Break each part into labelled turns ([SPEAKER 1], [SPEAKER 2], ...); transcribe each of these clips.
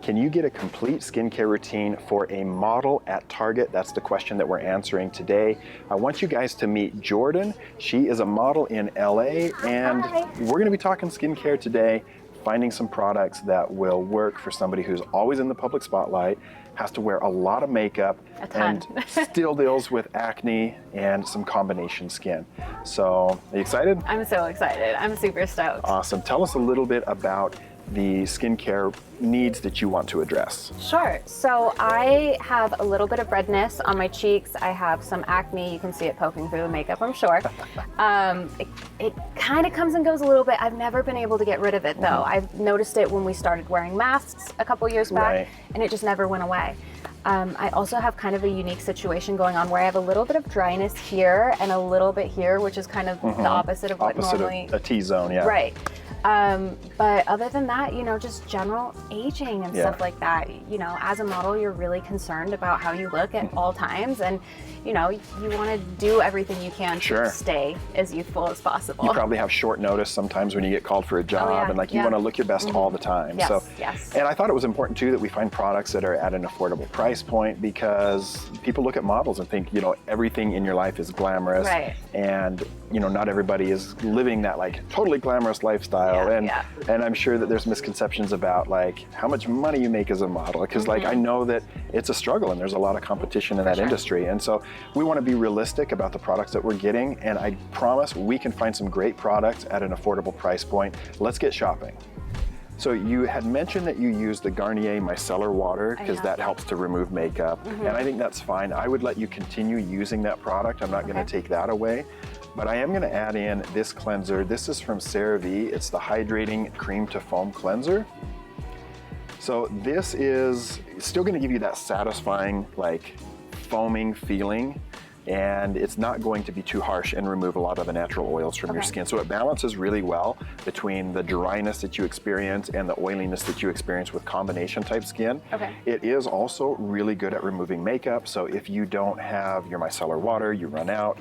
[SPEAKER 1] Can you get a complete skincare routine for a model at Target? That's the question that we're answering today. I want you guys to meet Jordan. She is a model in LA, and we're going to be talking skincare today, finding some products that will work for somebody who's always in the public spotlight, has to wear a lot of makeup, and still deals with acne and some combination skin. So, are you excited?
[SPEAKER 2] I'm so excited. I'm super stoked.
[SPEAKER 1] Awesome. Tell us a little bit about the skincare needs that you want to address.
[SPEAKER 2] Sure. So I have a little bit of redness on my cheeks. I have some acne. You can see it poking through the makeup, I'm sure. It kind of comes and goes a little bit. I've never been able to get rid of it though. I've noticed it when we started wearing masks a couple years back, and it just never went away. I also have kind of a unique situation going on where I have a little bit of dryness here and a little bit here, which is kind of the opposite of what normally...
[SPEAKER 1] Of a T-zone, yeah.
[SPEAKER 2] Right. But other than that, you know, just general aging and stuff like that. You know, as a model, you're really concerned about how you look at all times, and you know, you want to do everything you can to stay as youthful as possible.
[SPEAKER 1] You probably have short notice sometimes when you get called for a job, and like you want to look your best all the time. And I thought it was important too that we find products that are at an affordable price point, because people look at models and think, you know, everything in your life is glamorous, and you know, not everybody is living that like totally glamorous lifestyle. And I'm sure that there's misconceptions about like how much money you make as a model, because like I know that it's a struggle and there's a lot of competition in that industry, and so we want to be realistic about the products that we're getting, and I promise we can find some great products at an affordable price point. Let's get shopping. So you had mentioned that you use the Garnier Micellar water because that helps to remove makeup, and I think that's fine. I would let you continue using that product. I'm not going to take that away. But I am going to add in this cleanser. This is from CeraVe. It's the Hydrating Cream to Foam Cleanser. So this is still going to give you that satisfying, like, foaming feeling, and it's not going to be too harsh and remove a lot of the natural oils from your skin. So it balances really well between the dryness that you experience and the oiliness that you experience with combination type skin. It is also really good at removing makeup. So if you don't have your micellar water, you run out,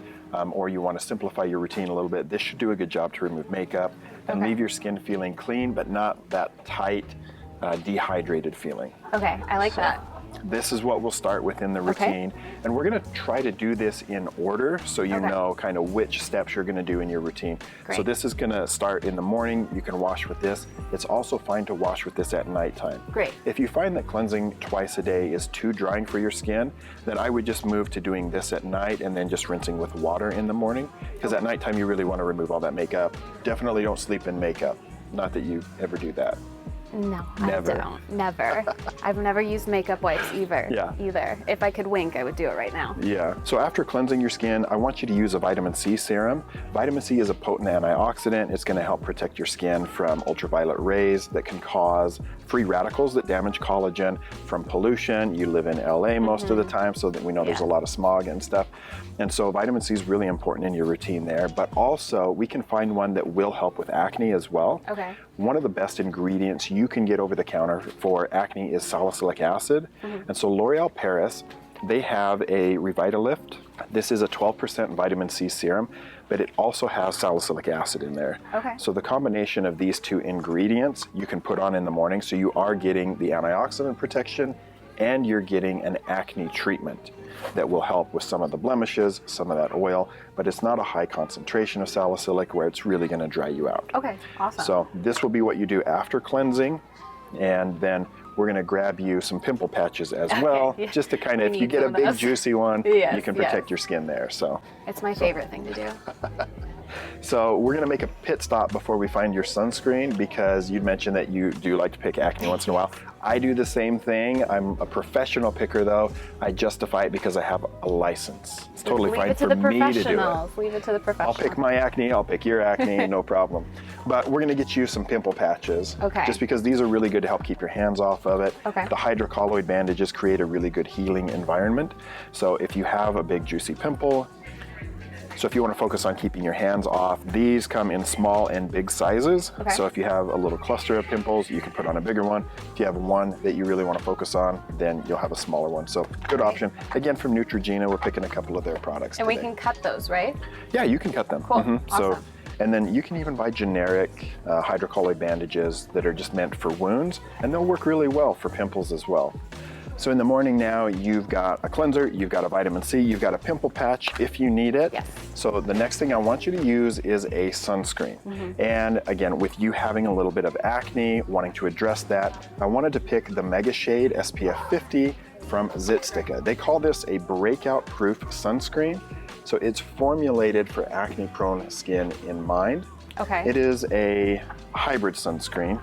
[SPEAKER 1] or you want to simplify your routine a little bit, this should do a good job to remove makeup and leave your skin feeling clean, but not that tight, dehydrated feeling.
[SPEAKER 2] I like that.
[SPEAKER 1] This is what we'll start with in the routine, and we're going to try to do this in order so you know kind of which steps you're going to do in your routine. So this is going to start in the morning. You can wash with this. It's also fine to wash with this at nighttime. If you find that cleansing twice a day is too drying for your skin, then I would just move to doing this at night and then just rinsing with water in the morning, because at nighttime you really want to remove all that makeup. Definitely don't sleep in makeup. Not that you ever do that.
[SPEAKER 2] No, never. I don't. Never. I've never used makeup wipes either. If I could wink, I would do it right now.
[SPEAKER 1] So after cleansing your skin, I want you to use a vitamin C serum. Vitamin C is a potent antioxidant. It's going to help protect your skin from ultraviolet rays that can cause free radicals that damage collagen, from pollution. You live in LA most of the time, so that we know there's a lot of smog and stuff. And so vitamin C is really important in your routine there, but also we can find one that will help with acne as well. One of the best ingredients you can get over the counter for acne is salicylic acid. And so L'Oreal Paris, they have a Revitalift. This is a 12% vitamin C serum, but it also has salicylic acid in there. So the combination of these two ingredients you can put on in the morning, so you are getting the antioxidant protection and you're getting an acne treatment that will help with some of the blemishes, some of that oil, but it's not a high concentration of salicylic where it's really going to dry you out.
[SPEAKER 2] Awesome.
[SPEAKER 1] So this will be what you do after cleansing, and then we're going to grab you some pimple patches as well, just to kind of, if you get a big juicy one, you can protect your skin there. So
[SPEAKER 2] it's my favorite thing to do.
[SPEAKER 1] So we're going to make a pit stop before we find your sunscreen, because you'd mentioned that you do like to pick acne once in a while. I do the same thing. I'm a professional picker though. I justify it because I have a license. It's totally fine for me to do it.
[SPEAKER 2] Leave it to the professionals.
[SPEAKER 1] I'll pick my acne, I'll pick your acne, no problem. But we're going to get you some pimple patches, just because these are really good to help keep your hands off of it. The hydrocolloid bandages create a really good healing environment. So if you have a big juicy pimple, so if you want to focus on keeping your hands off, these come in small and big sizes. So if you have a little cluster of pimples, you can put on a bigger one. If you have one that you really want to focus on, then you'll have a smaller one. So good option. Again, from Neutrogena, we're picking a couple of their products
[SPEAKER 2] And
[SPEAKER 1] today.
[SPEAKER 2] we can cut those, right?
[SPEAKER 1] Yeah, you can cut them.
[SPEAKER 2] Cool.
[SPEAKER 1] So And then you can even buy generic hydrocolloid bandages that are just meant for wounds, and they'll work really well for pimples as well. So in the morning now, you've got a cleanser, you've got a vitamin C, you've got a pimple patch if you need it.
[SPEAKER 2] Yes.
[SPEAKER 1] So the next thing I want you to use is a sunscreen. And again, with you having a little bit of acne, wanting to address that, I wanted to pick the Mega Shade SPF 50 from Zitsticka. They call this a breakout proof sunscreen. So it's formulated for acne prone skin in mind.
[SPEAKER 2] Okay.
[SPEAKER 1] It is a hybrid sunscreen.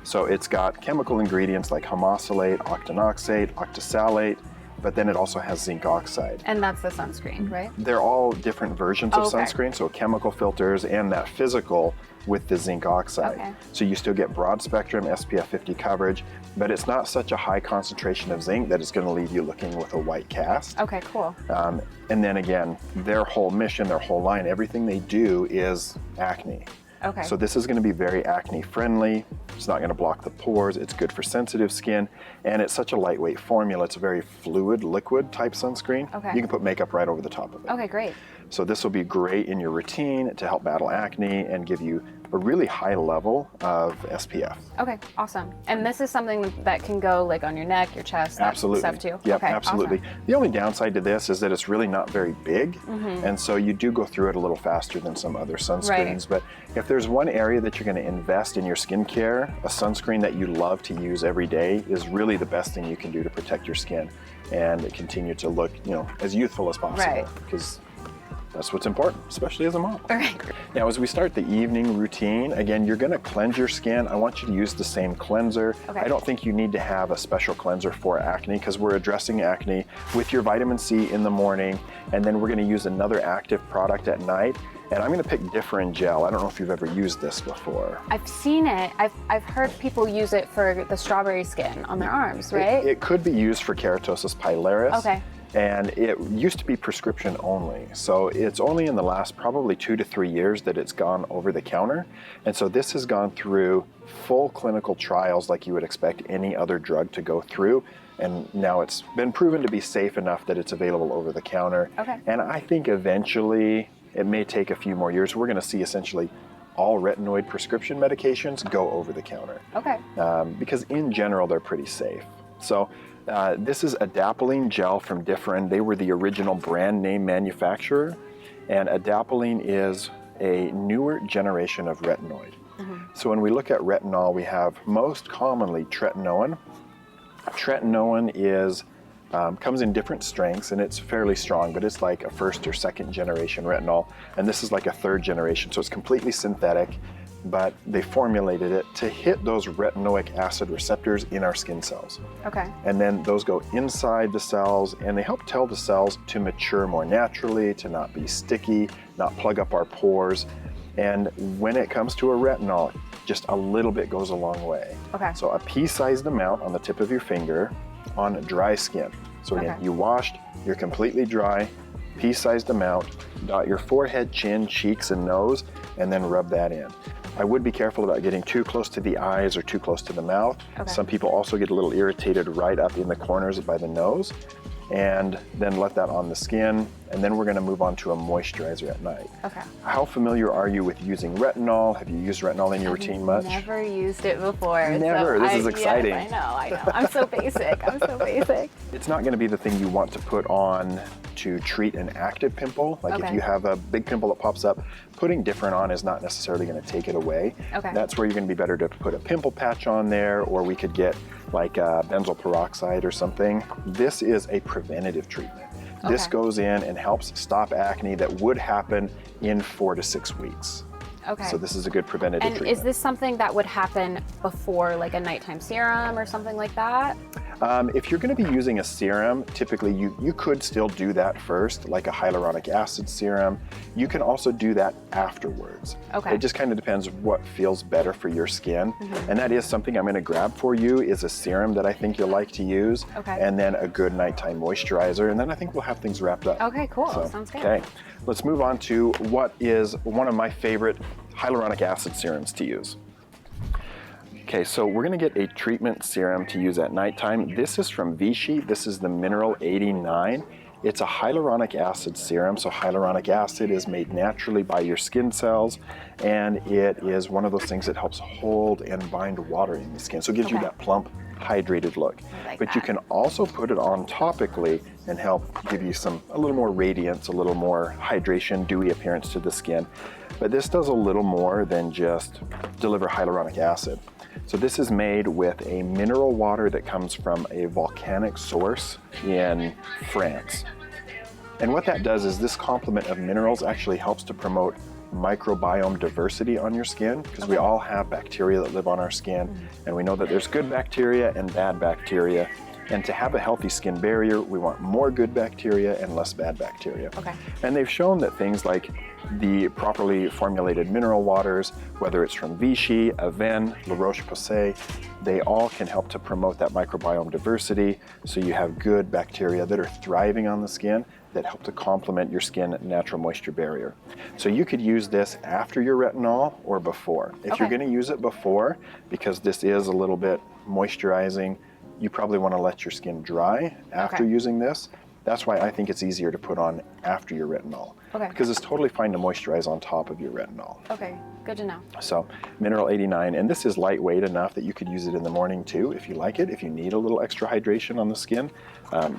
[SPEAKER 1] So it's got chemical ingredients like homosalate, octinoxate, octisalate, but then it also has zinc oxide.
[SPEAKER 2] And that's the sunscreen, right?
[SPEAKER 1] They're all different versions of
[SPEAKER 2] Okay.
[SPEAKER 1] sunscreen, so chemical filters and that physical with the zinc oxide.
[SPEAKER 2] Okay.
[SPEAKER 1] So you still get broad spectrum SPF 50 coverage, but it's not such a high concentration of zinc that it's going to leave you looking with a white cast.
[SPEAKER 2] Okay, cool.
[SPEAKER 1] And then again, their whole mission, their whole line, everything they do is acne.
[SPEAKER 2] Okay.
[SPEAKER 1] So this is going to be very acne friendly. It's not going to block the pores. It's good for sensitive skin. And it's such a lightweight formula. It's a very fluid, liquid type sunscreen.
[SPEAKER 2] Okay.
[SPEAKER 1] You can put makeup right over the top of it.
[SPEAKER 2] Okay, great.
[SPEAKER 1] So this will be great in your routine to help battle acne and give you a really high level of SPF.
[SPEAKER 2] Okay, awesome. And this is something that can go like on your neck, your chest, that
[SPEAKER 1] Absolutely.
[SPEAKER 2] stuff too?
[SPEAKER 1] Yep,
[SPEAKER 2] Okay,
[SPEAKER 1] absolutely.
[SPEAKER 2] awesome.
[SPEAKER 1] The only downside to this is that it's really not very big, and so you do go through it a little faster than some other sunscreens. But if there's one area that you're going to invest in your skincare, a sunscreen that you love to use every day is really the best thing you can do to protect your skin and continue to look, as youthful as possible.
[SPEAKER 2] Right.
[SPEAKER 1] Because that's what's important, especially as a mom.
[SPEAKER 2] All right.
[SPEAKER 1] Now, as we start the evening routine, again, you're going to cleanse your skin. I want you to use the same cleanser.
[SPEAKER 2] Okay.
[SPEAKER 1] I don't think you need to have a special cleanser for acne because we're addressing acne with your vitamin C in the morning, and then we're going to use another active product at night. And I'm going to pick Differin Gel. I don't know if you've ever used this before.
[SPEAKER 2] I've seen it. I've heard people use it for the strawberry skin on their arms, right?
[SPEAKER 1] It could be used for keratosis pilaris.
[SPEAKER 2] Okay.
[SPEAKER 1] And it used to be prescription only. So it's only in the last probably 2 to 3 years that it's gone over the counter. And so this has gone through full clinical trials like you would expect any other drug to go through. And now it's been proven to be safe enough that it's available over the counter.
[SPEAKER 2] Okay.
[SPEAKER 1] And I think eventually, it may take a few more years, we're gonna see essentially all retinoid prescription medications go over the counter.
[SPEAKER 2] Okay.
[SPEAKER 1] Because in general, they're pretty safe. So this is adapalene gel from Differin. They were the original brand name manufacturer. And adapalene is a newer generation of retinoid. So when we look at retinol, we have most commonly tretinoin. Tretinoin is comes in different strengths and it's fairly strong, but it's like a first or second generation retinol. And this is like a third generation, so it's completely synthetic, but they formulated it to hit those retinoic acid receptors in our skin cells.
[SPEAKER 2] Okay.
[SPEAKER 1] And then those go inside the cells and they help tell the cells to mature more naturally, to not be sticky, not plug up our pores. And when it comes to a retinol, just a little bit goes a long way.
[SPEAKER 2] Okay.
[SPEAKER 1] So a pea-sized amount on the tip of your finger on dry skin. So again,
[SPEAKER 2] Okay.
[SPEAKER 1] you washed, you're completely dry, pea-sized amount, dot your forehead, chin, cheeks, and nose, and then rub that in. I would be careful about getting too close to the eyes or too close to the mouth.
[SPEAKER 2] Okay.
[SPEAKER 1] Some people also get a little irritated right up in the corners by the nose. And then let that on the skin, and then we're going to move on to a moisturizer at night.
[SPEAKER 2] Okay.
[SPEAKER 1] How familiar are you with using retinol? Have you used retinol in your routine much?
[SPEAKER 2] Never used it before.
[SPEAKER 1] Never.
[SPEAKER 2] So
[SPEAKER 1] This is exciting.
[SPEAKER 2] Yes, I know. I'm so basic. I'm so basic.
[SPEAKER 1] It's not going to be the thing you want to put on to treat an active pimple. Like if
[SPEAKER 2] Okay.
[SPEAKER 1] you have a big pimple that pops up, putting Differin on is not necessarily going to take it away.
[SPEAKER 2] Okay.
[SPEAKER 1] That's where you're going to be better to put a pimple patch on there, or we could get like benzoyl peroxide or something. This is a preventative treatment. This
[SPEAKER 2] Okay.
[SPEAKER 1] goes in and helps stop acne that would happen in 4 to 6 weeks.
[SPEAKER 2] Okay.
[SPEAKER 1] So this is a good preventative
[SPEAKER 2] And
[SPEAKER 1] treatment.
[SPEAKER 2] is this something that would happen before like a nighttime serum or something like that?
[SPEAKER 1] If you're going to be using a serum, typically you could still do that first, like a hyaluronic acid serum. You can also do that afterwards.
[SPEAKER 2] Okay.
[SPEAKER 1] It just kind of depends what feels better for your skin. And that is something I'm going to grab for you, is a serum that I think you'll like to use.
[SPEAKER 2] Okay.
[SPEAKER 1] And then a good nighttime moisturizer. And then I think we'll have things wrapped up.
[SPEAKER 2] Okay, cool.
[SPEAKER 1] So,
[SPEAKER 2] Sounds good.
[SPEAKER 1] Okay. Let's move on to what is one of my favorite hyaluronic acid serums to use. Okay, so we're gonna get a treatment serum to use at nighttime. This is from Vichy. This is the Mineral 89. It's a hyaluronic acid serum. So hyaluronic acid is made naturally by your skin cells, and it is one of those things that helps hold and bind water in the skin. So it gives you that plump, hydrated look. But you can also put it on topically and help give you a little more radiance, a little more hydration, dewy appearance to the skin. But this does a little more than just deliver hyaluronic acid. So this is made with a mineral water that comes from a volcanic source in France. And what that does is this complement of minerals actually helps to promote microbiome diversity on your skin, because we all have bacteria that live on our skin, and we know that there's good bacteria and bad bacteria. And to have a healthy skin barrier, we want more good bacteria and less bad bacteria. And they've shown that things like the properly formulated mineral waters, whether it's from Vichy, Aven, La Roche-Posay, they all can help to promote that microbiome diversity, so you have good bacteria that are thriving on the skin that help to complement your skin natural moisture barrier. So you could use this after your retinol or before. If you're going to use it before, because this is a little bit moisturizing, you probably want to let your skin dry after using this. That's why I think it's easier to put on after your retinol. Because it's totally fine to moisturize on top of your retinol.
[SPEAKER 2] Good to know.
[SPEAKER 1] So Mineral 89, and this is lightweight enough that you could use it in the morning too if you like it. If you need a little extra hydration on the skin,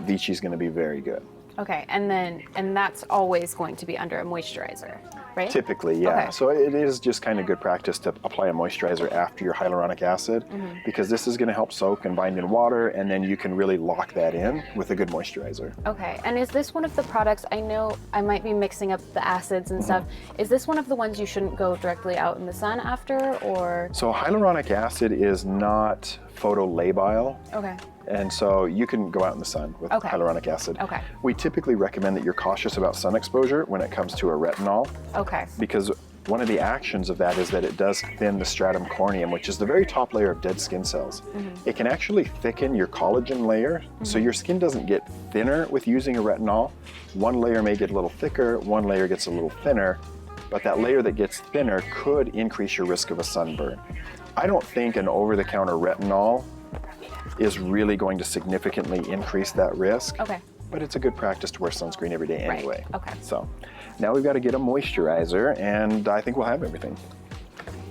[SPEAKER 1] Vichy is going to be very good.
[SPEAKER 2] And that's always going to be under a moisturizer, right?
[SPEAKER 1] Typically, yeah. So it is just kind of good practice to apply a moisturizer after your hyaluronic acid, because this is going to help soak and bind in water, and then you can really lock that in with a good moisturizer.
[SPEAKER 2] And is this one of the products, I know I might be mixing up the acids and stuff, is this one of the ones you shouldn't go directly out in the sun after, or? So
[SPEAKER 1] hyaluronic acid is not photolabile. And so you can go out in the sun with hyaluronic acid. We typically recommend that you're cautious about sun exposure when it comes to a retinol. Because one of the actions of that is that it does thin the stratum corneum, which is the very top layer of dead skin cells. It can actually thicken your collagen layer, so your skin doesn't get thinner with using a retinol. One layer may get a little thicker, one layer gets a little thinner, but that layer that gets thinner could increase your risk of a sunburn. I don't think an over-the-counter retinol is really going to significantly increase that risk. But it's a good practice to wear sunscreen every day anyway. So now we've got to get a moisturizer, and I think we'll have everything.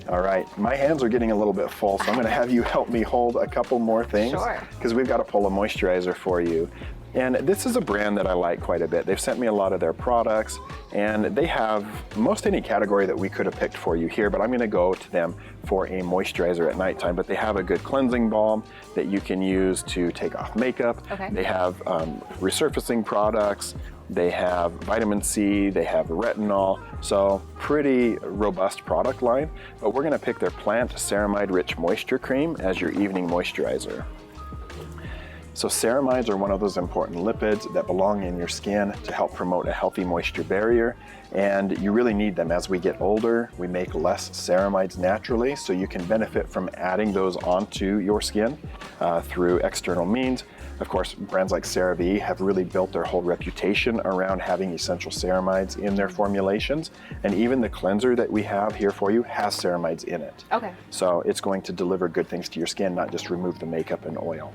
[SPEAKER 1] All right, my hands are getting a little bit full, so I'm going to have you help me hold a couple more things, because we've got to pull a moisturizer for you. And this is a brand that I like quite a bit. They've sent me a lot of their products, and they have most any category that we could have picked for you here, but I'm going to go to them for a moisturizer at nighttime. But they have a good cleansing balm that you can use to take off makeup. They have resurfacing products. They have vitamin C, they have retinol, so pretty robust product line. But we're going to pick their Plant Ceramide Rich Moisture Cream as your evening moisturizer. So ceramides are one of those important lipids that belong in your skin to help promote a healthy moisture barrier, and you really need them. As we get older, we make less ceramides naturally, so you can benefit from adding those onto your skin through external means. Of course, brands like CeraVe have really built their whole reputation around having essential ceramides in their formulations, and even the cleanser that we have here for you has ceramides in it. So it's going to deliver good things to your skin, not just remove the makeup and oil.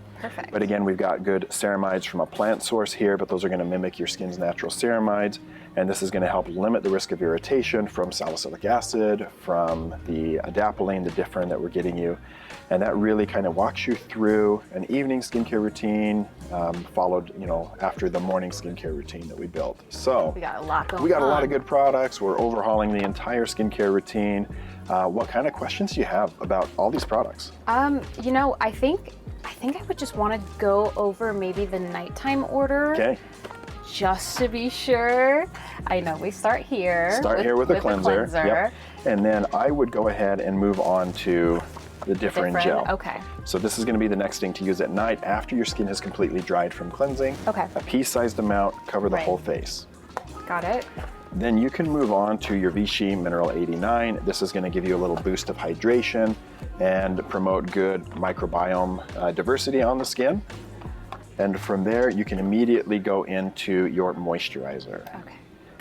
[SPEAKER 1] But again, we've got good ceramides from a plant source here, but those are going to mimic your skin's natural ceramides, and this is going to help limit the risk of irritation from salicylic acid, from the adapalene, the differin that we're getting you. And that really kind of walks you through an evening skincare routine, followed, after the morning skincare routine that we built. So
[SPEAKER 2] we got a lot going on.
[SPEAKER 1] We got a lot of good products. We're overhauling the entire skincare routine. What kind of questions do you have about all these products?
[SPEAKER 2] I think I would just want to go over maybe the nighttime order. Just to be sure. I know we start here.
[SPEAKER 1] With the cleanser. And then I would go ahead and move on to the differin gel. So this is going to be the next thing to use at night after your skin has completely dried from cleansing. A pea-sized amount, cover the whole face.
[SPEAKER 2] Got it.
[SPEAKER 1] Then you can move on to your Vichy Mineral 89. This is going to give you a little boost of hydration and promote good microbiome diversity on the skin. And from there, you can immediately go into your moisturizer.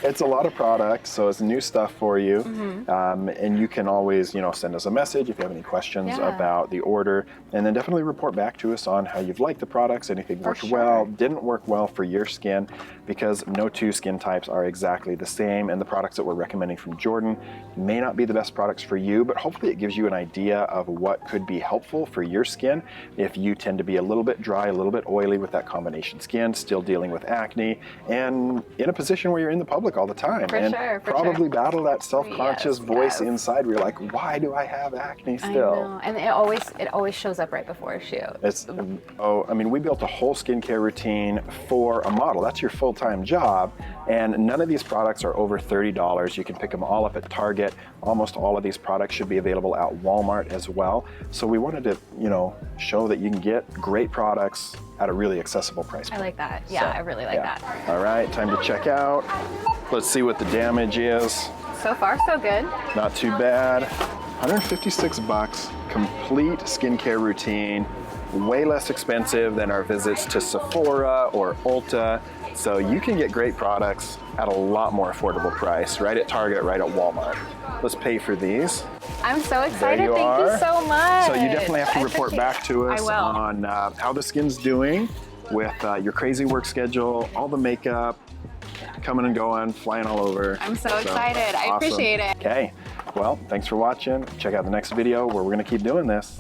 [SPEAKER 1] It's a lot of products, so it's new stuff for you. And you can always, you know, send us a message if you have any questions about the order, and then definitely report back to us on how you've liked the products, anything worked well, didn't work well for your skin, because no two skin types are exactly the same, and the products that we're recommending from Jordan may not be the best products for you, but hopefully it gives you an idea of what could be helpful for your skin if you tend to be a little bit dry, a little bit oily with that combination skin, still dealing with acne, and in a position where you're in the public all the time, and probably battle that self-conscious voice inside where you're like, why do I have acne still?
[SPEAKER 2] I know. And it always shows up right before a shoot.
[SPEAKER 1] It's, I mean, we built a whole skincare routine for a model. That's your full-time job, and none of these products are over $30. You can pick them all up at Target. Almost all of these products should be available at Walmart as well. So we wanted to, you know, show that you can get great products at a really accessible price point.
[SPEAKER 2] I like that. Yeah, I really like that.
[SPEAKER 1] All right, time to check out. Let's see what the damage is.
[SPEAKER 2] So far, so good.
[SPEAKER 1] Not too bad. 156 bucks, complete skincare routine, way less expensive than our visits to Sephora or Ulta. So you can get great products at a lot more affordable price, right at Target, right at Walmart. Let's pay for these.
[SPEAKER 2] I'm so excited.
[SPEAKER 1] There you
[SPEAKER 2] Thank
[SPEAKER 1] are.
[SPEAKER 2] you so much.
[SPEAKER 1] So you definitely have to report back to us on how the skin's doing with your crazy work schedule, all the makeup, coming and going, flying all over.
[SPEAKER 2] I'm so excited. I appreciate it.
[SPEAKER 1] Okay, well, thanks for watching. Check out the next video where we're gonna keep doing this.